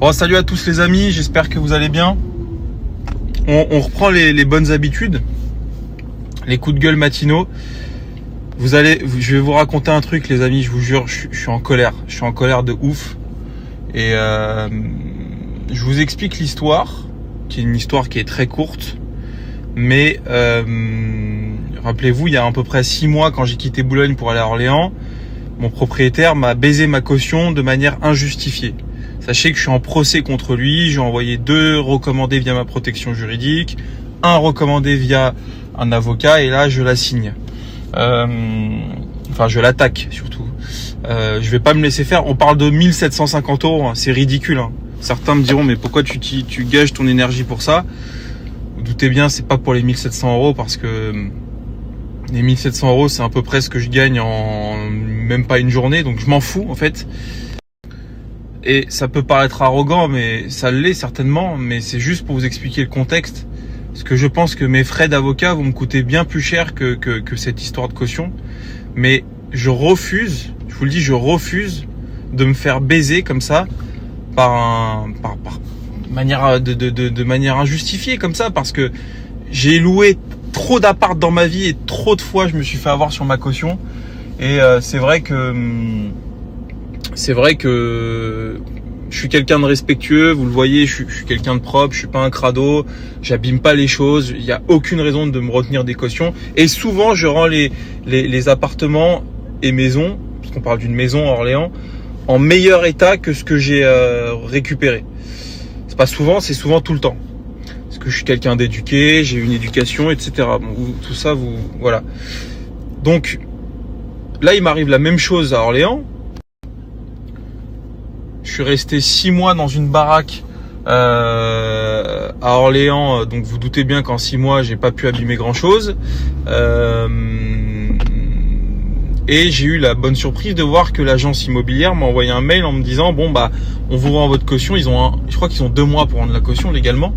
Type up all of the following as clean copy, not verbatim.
Bon, salut à tous les amis, j'espère que vous allez bien. On reprend les bonnes habitudes, les coups de gueule matinaux. Je vais vous raconter un truc les amis, je vous jure, je suis en colère. Je suis en colère de ouf. Et je vous explique l'histoire, qui est une histoire qui est très courte. Mais rappelez-vous, il y a à peu près 6 mois, quand j'ai quitté Boulogne pour aller à Orléans, mon propriétaire m'a baisé ma caution de manière injustifiée. Sachez que je suis en procès contre lui, j'ai envoyé 2 recommandés via ma protection juridique, 1 recommandé via un avocat, et là je la signe. Enfin je l'attaque surtout. Je vais pas me laisser faire, on parle de 1750 €, hein. C'est ridicule. Hein. Certains me diront mais pourquoi tu gages ton énergie pour ça? Vous doutez bien, c'est pas pour les 1700 € parce que les 1700 € c'est à peu près ce que je gagne en même pas une journée, donc je m'en fous en fait. Et ça peut paraître arrogant, mais ça l'est certainement, mais c'est juste pour vous expliquer le contexte. Parce que je pense que mes frais d'avocat vont me coûter bien plus cher que cette histoire de caution. Mais je refuse, je vous le dis, je refuse de me faire baiser comme ça par manière de manière injustifiée comme ça, parce que j'ai loué trop d'appart dans ma vie et trop de fois je me suis fait avoir sur ma caution. Et c'est vrai que je suis quelqu'un de respectueux, vous le voyez, je suis quelqu'un de propre, je suis pas un crado, j'abîme pas les choses, il n'y a aucune raison de me retenir des cautions. Et souvent, je rends les appartements et maisons, parce qu'on parle d'une maison à Orléans, en meilleur état que ce que j'ai récupéré. C'est pas souvent, c'est souvent tout le temps. Parce que je suis quelqu'un d'éduqué, j'ai une éducation, etc. Bon, tout ça, voilà. Donc, là, il m'arrive la même chose à Orléans. Je suis resté 6 mois dans une baraque à Orléans, donc vous doutez bien qu'en 6 mois j'ai pas pu abîmer grand chose. Et j'ai eu la bonne surprise de voir que l'agence immobilière m'a envoyé un mail en me disant bon bah on vous rend votre caution. Je crois qu'ils ont 2 mois pour rendre la caution légalement,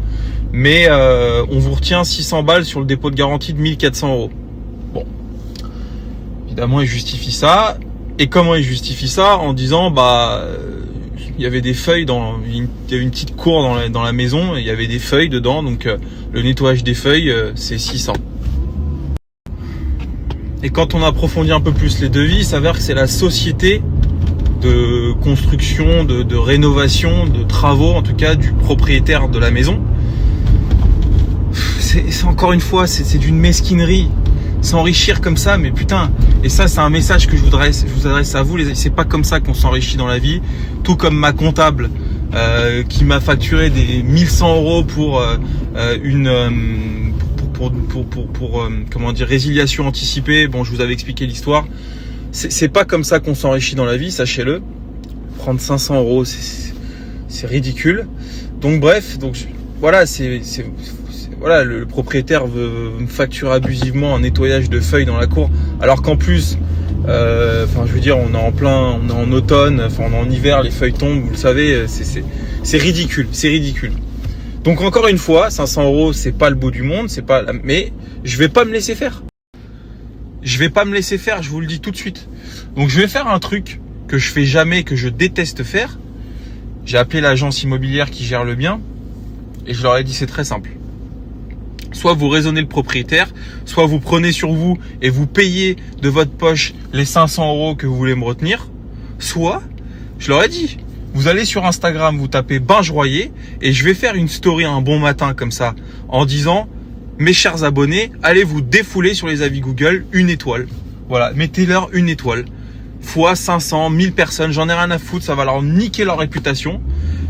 mais on vous retient 600 balles sur le dépôt de garantie de 1400 €. Bon, évidemment ils justifient ça. Et comment ils justifient ça? En disant bah il y avait des feuilles il y avait une petite cour dans la maison, et il y avait des feuilles dedans, donc le nettoyage des feuilles c'est 600. Et quand on approfondit un peu plus les devis, il s'avère que c'est la société de construction, de rénovation, de travaux en tout cas du propriétaire de la maison. C'est encore une fois, c'est d'une mesquinerie. S'enrichir comme ça, mais putain. Et ça, c'est un message que je vous adresse à vous. C'est pas comme ça qu'on s'enrichit dans la vie. Tout comme ma comptable qui m'a facturé des 1100 € pour comment dire, résiliation anticipée. Bon, je vous avais expliqué l'histoire. C'est pas comme ça qu'on s'enrichit dans la vie, sachez-le. Prendre 500 €, c'est ridicule. Donc bref, voilà, voilà, le propriétaire veut me facturer abusivement un nettoyage de feuilles dans la cour, alors qu'en plus, je veux dire, on est en automne, on est en hiver, les feuilles tombent, vous le savez, c'est ridicule, c'est ridicule. Donc encore une fois, 500 €, c'est pas le bout du monde, mais je vais pas me laisser faire. Je vais pas me laisser faire, je vous le dis tout de suite. Donc je vais faire un truc que je fais jamais, que je déteste faire. J'ai appelé l'agence immobilière qui gère le bien, et je leur ai dit c'est très simple. Soit vous raisonnez le propriétaire, soit vous prenez sur vous et vous payez de votre poche les 500 € que vous voulez me retenir. Soit, je leur ai dit, vous allez sur Instagram, vous tapez Binge Royer, et je vais faire une story un bon matin comme ça, en disant, mes chers abonnés, allez vous défouler sur les avis Google, 1 étoile. Voilà, mettez-leur 1 étoile. Fois 500, 1000 personnes, j'en ai rien à foutre, ça va leur niquer leur réputation.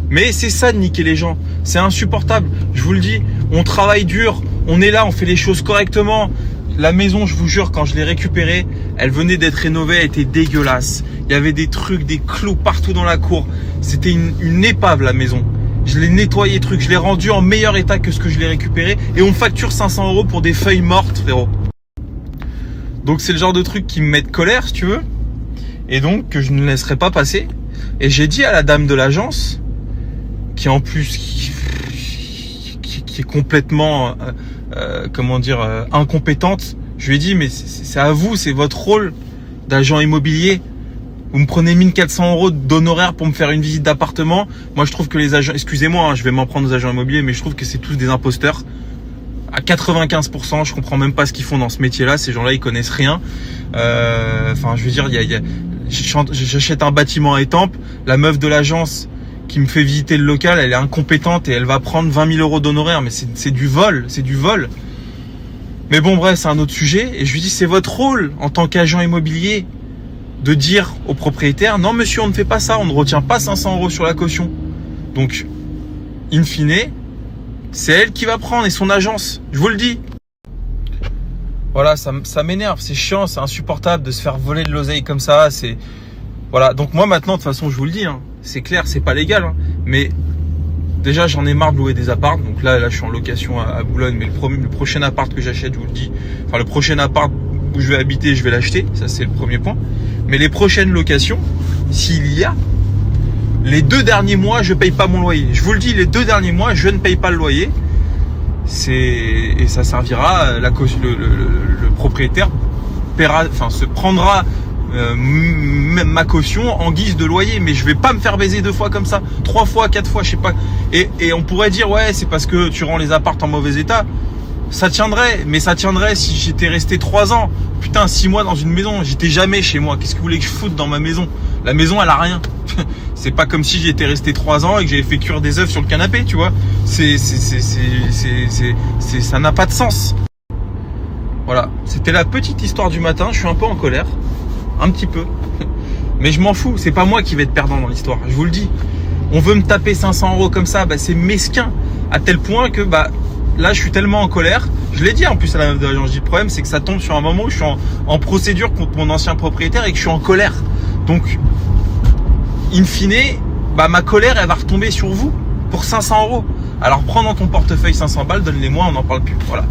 Mais c'est ça de niquer les gens, c'est insupportable, je vous le dis, on travaille dur, on est là, on fait les choses correctement. La maison, je vous jure, quand je l'ai récupérée, elle venait d'être rénovée, elle était dégueulasse. Il y avait des trucs, des clous partout dans la cour, c'était une épave la maison. Je l'ai nettoyé, je l'ai rendu en meilleur état que ce que je l'ai récupéré, et on me facture 500 € pour des feuilles mortes, frérot. Donc c'est le genre de truc qui me met de colère, si tu veux, et donc que je ne laisserai pas passer. Et j'ai dit à la dame de l'agence, qui en plus qui est complètement incompétente, je lui ai dit mais c'est à vous, c'est votre rôle d'agent immobilier Vous me prenez 1400 € d'honoraires pour me faire une visite d'appartement. Moi, je trouve que les agents, excusez-moi, hein, je vais m'en prendre aux agents immobiliers, mais je trouve que c'est tous des imposteurs. À 95%, je comprends même pas ce qu'ils font dans ce métier-là. Ces gens-là, ils connaissent rien. Enfin, je veux dire, j'achète un bâtiment à Étampes. La meuf de l'agence qui me fait visiter le local, elle est incompétente et elle va prendre 20 000 € d'honoraires. Mais c'est du vol, c'est du vol. Mais bon, bref, c'est un autre sujet. Et je lui dis, c'est votre rôle en tant qu'agent immobilier de dire au propriétaire, non monsieur, on ne fait pas ça, on ne retient pas 500 € sur la caution. Donc, in fine, c'est elle qui va prendre et son agence, je vous le dis. Voilà, ça m'énerve, c'est chiant, c'est insupportable de se faire voler de l'oseille comme ça. Voilà, donc moi maintenant, de toute façon, je vous le dis, hein, c'est clair, c'est pas légal, hein, mais déjà j'en ai marre de louer des apparts. Donc là je suis en location à Boulogne, mais le prochain appart que j'achète, je vous le dis, enfin le prochain appart où je vais habiter, je vais l'acheter, ça c'est le premier point. Mais les prochaines locations, s'il y a, les 2 derniers mois, je paye pas mon loyer. Je vous le dis, les 2 derniers mois, je ne paye pas le loyer. Et ça servira, le propriétaire se prendra ma caution en guise de loyer. Mais je vais pas me faire baiser 2 fois comme ça, 3 fois, 4 fois, je sais pas. Et on pourrait dire, ouais, c'est parce que tu rends les apparts en mauvais état. Ça tiendrait, mais ça tiendrait si j'étais resté 3 ans. Putain, 6 mois dans une maison, j'étais jamais chez moi. Qu'est-ce que vous voulez que je foute dans ma maison? La maison, elle a rien. C'est pas comme si j'étais resté 3 ans et que j'avais fait cuire des œufs sur le canapé, tu vois. Ça n'a pas de sens. Voilà, c'était la petite histoire du matin. Je suis un peu en colère, un petit peu, mais je m'en fous. C'est pas moi qui vais être perdant dans l'histoire. Je vous le dis. On veut me taper 500 € comme ça, c'est mesquin à tel point que là, je suis tellement en colère. Je l'ai dit en plus à la meuf de l'agence. Le problème, c'est que ça tombe sur un moment où je suis en procédure contre mon ancien propriétaire et que je suis en colère. Donc, in fine, ma colère, elle va retomber sur vous pour 500 €. Alors, prends dans ton portefeuille 500 balles, donne-les-moi, on n'en parle plus. Voilà.